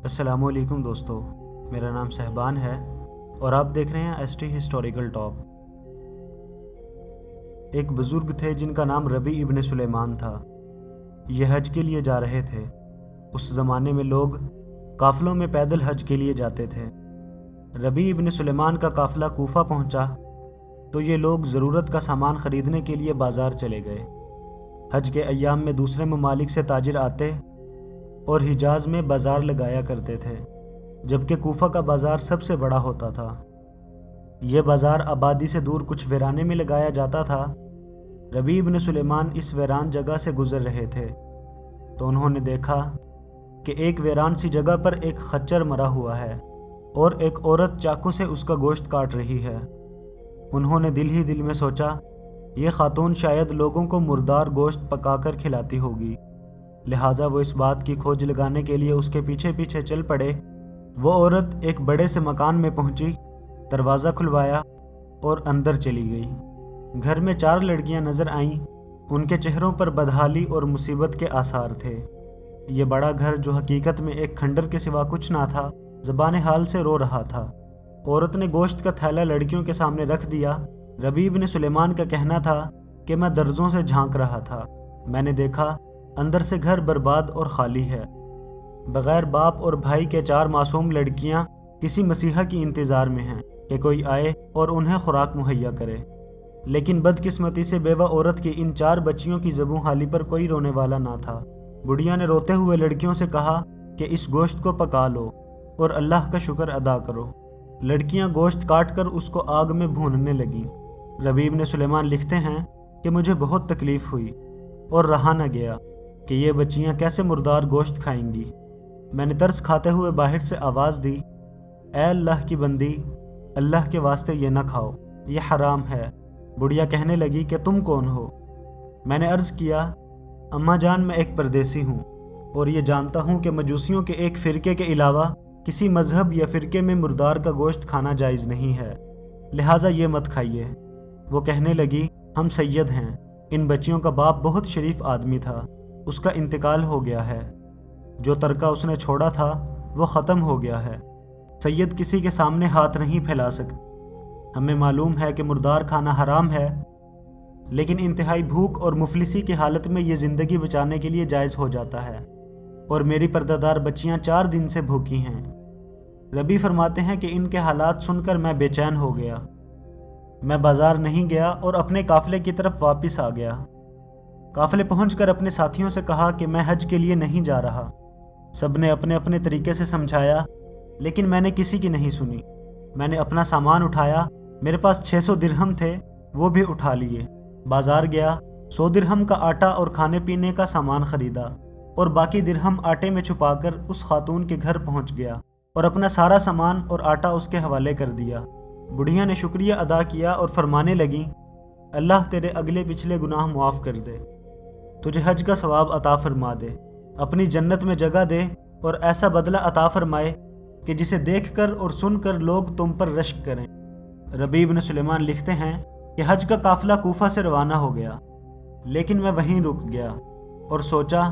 अस्सलाम वालेकुम दोस्तों, मेरा नाम सहबान है और आप देख रहे हैं ST हिस्टोरिकल टॉप। एक बुज़ुर्ग थे जिनका नाम रबी इब्न सुलेमान था। ये हज के लिए जा रहे थे। उस ज़माने में लोग काफ़िलों में पैदल हज के लिए जाते थे। रबी इब्न सुलेमान का काफ़िला कूफ़ा पहुंचा तो ये लोग ज़रूरत का सामान ख़रीदने के लिए बाज़ार चले गए। हज के अय्याम में दूसरे ममालिक से ताजिर आते और हिजाज़ में बाज़ार लगाया करते थे, जबकि कूफ़ा का बाज़ार सबसे बड़ा होता था। यह बाज़ार आबादी से दूर कुछ वीराने में लगाया जाता था। रबी इब्न सुलेमान इस वीरान जगह से गुज़र रहे थे तो उन्होंने देखा कि एक वीरान सी जगह पर एक खच्चर मरा हुआ है और एक औरत चाकू से उसका गोश्त काट रही है। उन्होंने दिल ही दिल में सोचा, ये खातून शायद लोगों को मुर्दार गोश्त पकाकर खिलाती होगी। लिहाजा वो इस बात की खोज लगाने के लिए उसके पीछे पीछे चल पड़े। वो औरत एक बड़े से मकान में पहुंची, दरवाज़ा खुलवाया और अंदर चली गई। घर में 4 लड़कियां नज़र आईं। उनके चेहरों पर बदहाली और मुसीबत के आसार थे। ये बड़ा घर, जो हकीकत में एक खंडर के सिवा कुछ ना था, ज़बान हाल से रो रहा था। औरत ने गोश्त का थैला लड़कियों के सामने रख दिया। रबी इब्न सुलेमान का कहना था कि मैं दर्जों से झांक रहा था। मैंने देखा अंदर से घर बर्बाद और खाली है। बग़ैर बाप और भाई के 4 मासूम लड़कियां किसी मसीहा की इंतज़ार में हैं कि कोई आए और उन्हें खुराक मुहैया करे। लेकिन बदकिस्मती से बेवा औरत की इन 4 बच्चियों की ज़बूं हाली पर कोई रोने वाला ना था। बुढ़िया ने रोते हुए लड़कियों से कहा कि इस गोश्त को पका लो और अल्लाह का शुक्र अदा करो। लड़कियां गोश्त काट कर उसको आग में भूनने लगीं। रबी इब्न सुलेमान लिखते हैं कि मुझे बहुत तकलीफ़ हुई और रहा न गया कि ये बच्चियां कैसे मुर्दार गोश्त खाएंगी। मैंने तरस खाते हुए बाहर से आवाज़ दी, ऐ अल्लाह की बंदी, अल्लाह के वास्ते ये न खाओ, ये हराम है। बुढ़िया कहने लगी कि तुम कौन हो? मैंने अर्ज़ किया, अम्मा जान, मैं एक परदेसी हूँ और ये जानता हूँ कि मजूसियों के एक फ़िरके के अलावा किसी मज़हब या फ़िरके में मुर्दार का गोश्त खाना जायज़ नहीं है, लिहाजा ये मत खाइए। वो कहने लगी, हम सैयद हैं। इन बच्चियों का बाप बहुत शरीफ आदमी था, उसका इंतकाल हो गया है। जो तरका उसने छोड़ा था वो ख़त्म हो गया है। सैयद किसी के सामने हाथ नहीं फैला सकते। हमें मालूम है कि मुर्दार खाना हराम है, लेकिन इंतहाई भूख और मुफलिसी की हालत में ये ज़िंदगी बचाने के लिए जायज़ हो जाता है और मेरी पर्दादार बच्चियां 4 दिन से भूखी हैं। रबी फरमाते हैं कि इनके हालात सुनकर मैं बेचैन हो गया। मैं बाज़ार नहीं गया और अपने काफ़िले की तरफ वापस आ गया। काफ़िले पहुंचकर अपने साथियों से कहा कि मैं हज के लिए नहीं जा रहा। सब ने अपने अपने तरीके से समझाया, लेकिन मैंने किसी की नहीं सुनी। मैंने अपना सामान उठाया। मेरे पास 600 दिरहम थे, वो भी उठा लिए। बाज़ार गया, 100 दिरहम का आटा और खाने पीने का सामान ख़रीदा और बाकी दिरहम आटे में छुपाकर उस खातून के घर पहुंच गया और अपना सारा सामान और आटा उसके हवाले कर दिया। बुढ़िया ने शुक्रिया अदा किया और फरमाने लगी, अल्लाह तेरे अगले पिछले गुनाह मुआफ़ कर दे, तुझे हज का सवाब अता फरमा दे, अपनी जन्नत में जगह दे और ऐसा बदला अता फरमाए कि जिसे देखकर और सुनकर लोग तुम पर रश्क करें। रबी इब्न सुलेमान लिखते हैं कि हज का काफ़िला कूफा से रवाना हो गया, लेकिन मैं वहीं रुक गया और सोचा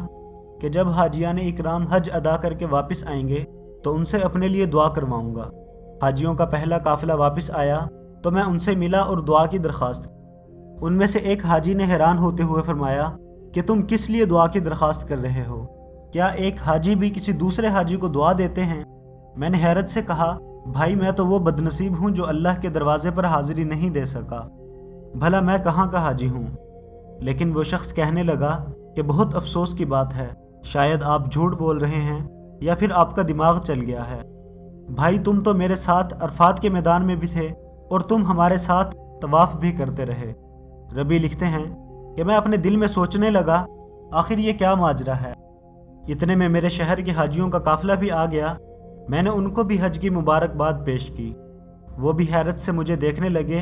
कि जब हाजियान इकराम हज अदा करके वापस आएंगे तो उनसे अपने लिए दुआ करवाऊँगा। हाजियों का पहला काफ़िला वापस आया तो मैं उनसे मिला और दुआ की दरख्वास्त की। उनमें से एक हाजी ने हैरान होते हुए फरमाया कि तुम किस लिए दुआ की दरख्वास्त कर रहे हो? क्या एक हाजी भी किसी दूसरे हाजी को दुआ देते हैं? मैंने हैरत से कहा, भाई मैं तो वो बदनसीब हूँ जो अल्लाह के दरवाजे पर हाजिरी नहीं दे सका, भला मैं कहाँ का हाजी हूँ? लेकिन वो शख्स कहने लगा कि बहुत अफसोस की बात है, शायद आप झूठ बोल रहे हैं या फिर आपका दिमाग चल गया है। भाई तुम तो मेरे साथ अरफात के मैदान में भी थे और तुम हमारे साथ तवाफ़ भी करते रहे। रबी लिखते हैं कि मैं अपने दिल में सोचने लगा, आखिर ये क्या माजरा है। इतने में मेरे शहर के हाजियों का काफ़िला भी आ गया। मैंने उनको भी हज की मुबारकबाद पेश की। वो भी हैरत से मुझे देखने लगे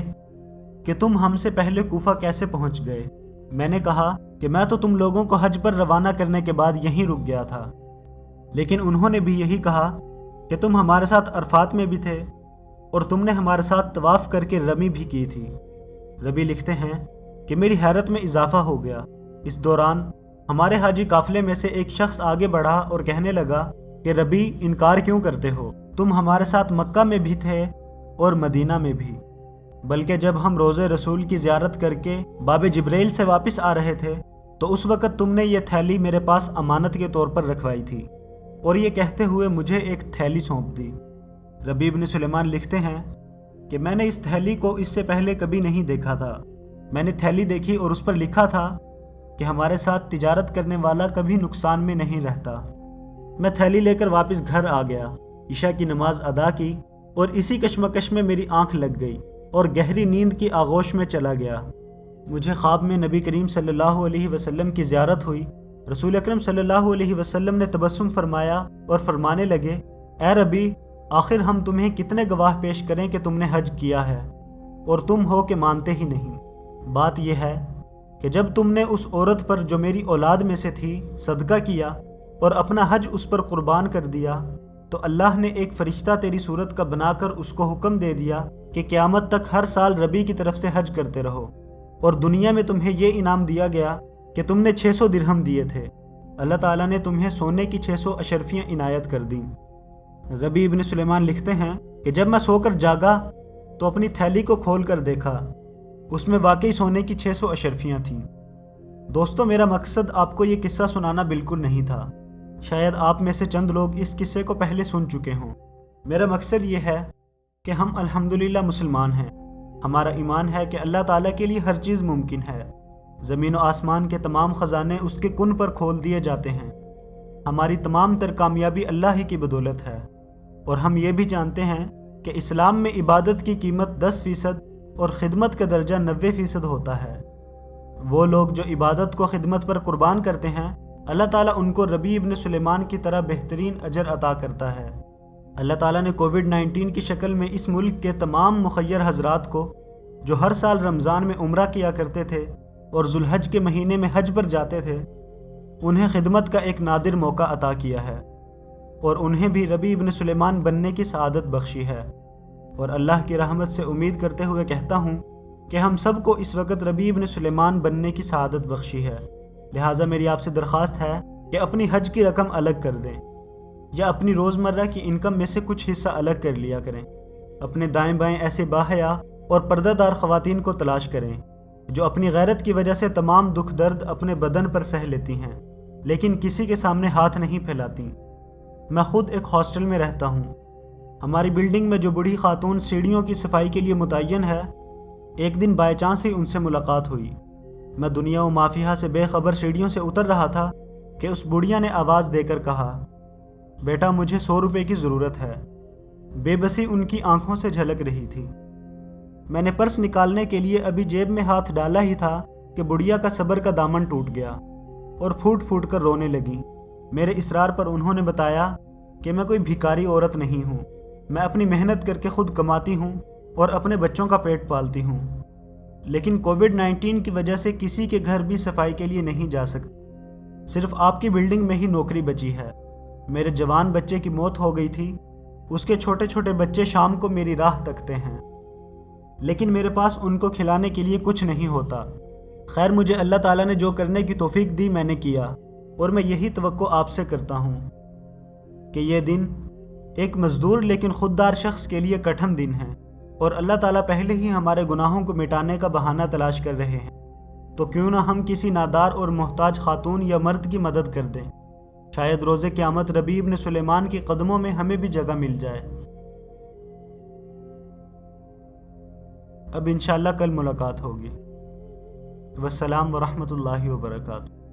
कि तुम हमसे पहले कूफा कैसे पहुंच गए। मैंने कहा कि मैं तो तुम लोगों को हज पर रवाना करने के बाद यहीं रुक गया था, लेकिन उन्होंने भी यही कहा कि तुम हमारे साथ अरफात में भी थे और तुमने हमारे साथ तवाफ़ करके रमी भी की थी। रबी लिखते हैं कि मेरी हैरत में इजाफा हो गया। इस दौरान हमारे हाजी काफ़िले में से एक शख्स आगे बढ़ा और कहने लगा کہ रबी इनकार क्यों करते हो, तुम हमारे साथ मक्का में भी थे और मदीना में भी, बल्कि जब हम रोज़े रसूल की ज़ियारत करके बाब जिब्रील से वापस आ रहे थे तो उस वक़्त तुमने ये थैली मेरे पास अमानत के तौर पर रखवाई थी, और ये कहते हुए मुझे एक थैली सौंप दी। रबी इब्न सुलेमान लिखते हैं कि मैंने इस थैली को इससे पहले कभी नहीं देखा था। मैंने थैली देखी और उस पर लिखा था कि हमारे साथ तिजारत करने वाला कभी नुकसान में नहीं रहता। मैं थैली लेकर वापस घर आ गया, इशा की नमाज अदा की और इसी कश्मकश में मेरी आंख लग गई और गहरी नींद की आगोश में चला गया। मुझे ख्वाब में नबी करीम सल्लल्लाहु अलैहि वसल्लम की ज़ियारत हुई। रसूल अकरम सल्लल्लाहु अलैहि वसल्लम ने तबस्सुम फरमाया और फरमाने लगे, ए रबी, आखिर हम तुम्हें कितने गवाह पेश करें कि तुमने हज किया है और तुम हो कि मानते ही नहीं। बात यह है कि जब तुमने उस औरत पर जो मेरी औलाद में से थी सदका किया और अपना हज उस पर कुर्बान कर दिया, तो अल्लाह ने एक फ़रिश्ता तेरी सूरत का बनाकर उसको हुक्म दे दिया कि क़यामत तक हर साल रबी की तरफ से हज करते रहो, और दुनिया में तुम्हें ये इनाम दिया गया कि तुमने 600 दिरहम दिए थे। अल्लाह ताला ने तुम्हें सोने की 600 अशरफियाँ इनायत कर दी। रबी इब्न सुलेमान लिखते हैं कि जब मैं सोकर जागा तो अपनी थैली को खोल कर देखा, उसमें वाकई सोने की 600 अशरफियाँ थीं। दोस्तों, मेरा मकसद आपको ये किस्सा सुनाना बिल्कुल नहीं था। शायद आप में से चंद लोग इस किस्से को पहले सुन चुके हों। मेरा मकसद ये है कि हम अल्हम्दुलिल्लाह मुसलमान हैं। हमारा ईमान है कि अल्लाह ताला के लिए हर चीज़ मुमकिन है। ज़मीन व आसमान के तमाम ख़जाने उसके कुन पर खोल दिए जाते हैं। हमारी तमाम तर कामयाबी अल्लाह ही की बदौलत है। और हम ये भी जानते हैं कि इस्लाम में इबादत की कीमत 10% और ख़िदमत का दर्जा 90% होता है। वो लोग जो इबादत को ख़िदमत पर कुर्बान करते हैं, अल्लाह ताला उनको रबी इब्न सुलेमान की तरह बेहतरीन अजर अता करता है। अल्लाह ताला ने कोविड-19 की शक्ल में इस मुल्क के तमाम मुखय्यर हजरात को जो हर साल रमज़ान में उम्रा किया करते थे और जुल्हज के महीने में हज पर जाते थे, उन्हें खिदमत का एक नादिर मौका अता किया है और उन्हें भी रबी इब्न सुलेमान बनने की सआदत बख्शी है। और अल्लाह की रहमत से उम्मीद करते हुए कहता हूँ कि हम सब को इस वक्त रबी इब्न सुलेमान बनने की सआदत बख्शी है। लिहाजा मेरी आपसे दरख्वास्त है कि अपनी हज की रकम अलग कर दें या अपनी रोज़मर्रा की इनकम में से कुछ हिस्सा अलग कर लिया करें। अपने दाएं बाएं ऐसे बाहया और पर्दादार ख़वातीन को तलाश करें जो अपनी गैरत की वजह से तमाम दुख दर्द अपने बदन पर सह लेती हैं, लेकिन किसी के सामने हाथ नहीं फैलाती। मैं ख़ुद एक हॉस्टल में रहता हूँ। हमारी बिल्डिंग में जो बूढ़ी खातून सीढ़ियों की सफाई के लिए मुतय्यन है, एक दिन बाय चांस ही उनसे मुलाकात हुई। मैं दुनिया व माफिया से बेखबर सीढ़ियों से उतर रहा था कि उस बुढ़िया ने आवाज़ देकर कहा, बेटा मुझे 100 रुपये की ज़रूरत है। बेबसी उनकी आंखों से झलक रही थी। मैंने पर्स निकालने के लिए अभी जेब में हाथ डाला ही था कि बुढ़िया का सब्र का दामन टूट गया और फूट फूट कर रोने लगी। मेरे इसरार पर उन्होंने बताया कि मैं कोई भिखारी औरत नहीं हूँ, मैं अपनी मेहनत करके खुद कमाती हूँ और अपने बच्चों का पेट पालती हूँ, लेकिन कोविड-19 की वजह से किसी के घर भी सफाई के लिए नहीं जा सकती। सिर्फ आपकी बिल्डिंग में ही नौकरी बची है। मेरे जवान बच्चे की मौत हो गई थी, उसके छोटे छोटे बच्चे शाम को मेरी राह तकते हैं, लेकिन मेरे पास उनको खिलाने के लिए कुछ नहीं होता। खैर, मुझे अल्लाह ताला ने जो करने की तौफीक दी मैंने किया, और मैं यही तवक्को आपसे करता हूँ कि ये दिन एक मज़दूर लेकिन खुददार शख्स के लिए कठिन दिन है और अल्लाह ताला पहले ही हमारे गुनाहों को मिटाने का बहाना तलाश कर रहे हैं। तो क्यों ना हम किसी नादार और मोहताज खातून या मर्द की मदद कर दें। शायद रोज़े क़यामत रबी इब्न सुलेमान के कदमों में हमें भी जगह मिल जाए। अब इंशाअल्लाह कल मुलाकात होगी। वस्सलाम व रहमतुल्लाहि व बरकातुहू।